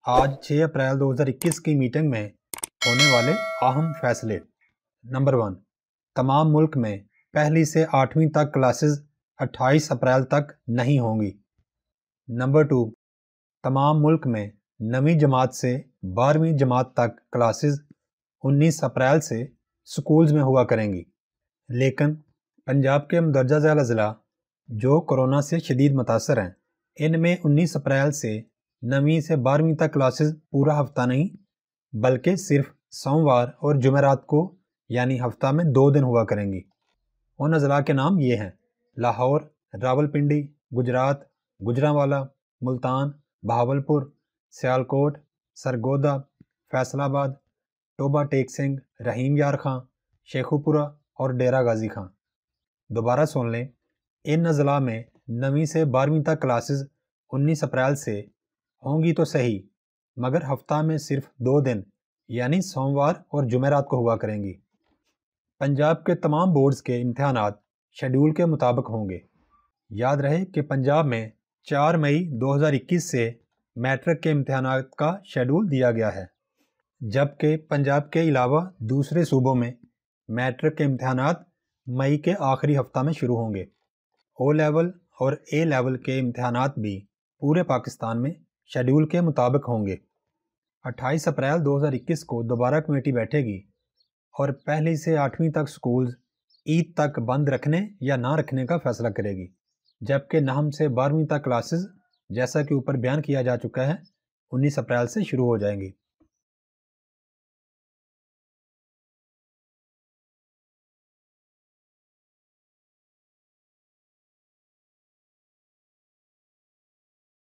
آج 6 اپریل 2021 کی میٹنگ میں ہونے والے اہم فیصلے۔ نمبر 1، تمام ملک میں پہلی سے 8ویں تک کلاسز 28 اپریل تک نہیں ہوں گی۔ نمبر 2، تمام ملک میں 9ویں جماعت سے 12ویں جماعت تک کلاسز 19 اپریل سے سکولز میں ہوا کریں گی، لیکن پنجاب کے مندرجہ ذیل اضلاع جو کورونا سے شدید متاثر ہیں، ان میں 19 اپریل سے 9ویں سے 12ویں تک کلاسز پورا ہفتہ نہیں بلکہ صرف سوموار اور جمعرات کو یعنی ہفتہ میں 2 دن ہوا کریں گی۔ ان اضلاع کے نام یہ ہیں: لاہور، راولپنڈی، گجرات، گوجرانوالا، ملتان، بہاولپور، سیالکوٹ، سرگودا، فیصل آباد، ٹوبہ ٹیک سنگھ، رحیم یار خان، شیخوپورہ اور ڈیرہ غازی خان۔ دوبارہ سن لیں، ان اضلاع میں 9ویں سے 12ویں تک کلاسز 19 اپریل سے ہوں گی تو صحیح، مگر ہفتہ میں صرف 2 دن یعنی سوموار اور جمعرات کو ہوا کریں گی۔ پنجاب کے تمام بورڈز کے امتحانات شیڈول کے مطابق ہوں گے۔ یاد رہے کہ پنجاب میں 4 مئی 2021 سے میٹرک کے امتحانات کا شیڈول دیا گیا ہے، جبکہ پنجاب کے علاوہ دوسرے صوبوں میں میٹرک کے امتحانات مئی کے آخری ہفتہ میں شروع ہوں گے۔ او لیول اور اے لیول کے امتحانات بھی پورے پاکستان میں شیڈول کے مطابق ہوں گے۔ 28 اپریل 2021 کو دوبارہ کمیٹی بیٹھے گی اور پہلی سے 8ویں تک سکولز عید تک بند رکھنے یا نہ رکھنے کا فیصلہ کرے گی، جبکہ 9 سے 12ویں تک کلاسز جیسا کہ اوپر بیان کیا جا چکا ہے 19 اپریل سے شروع ہو جائیں گی۔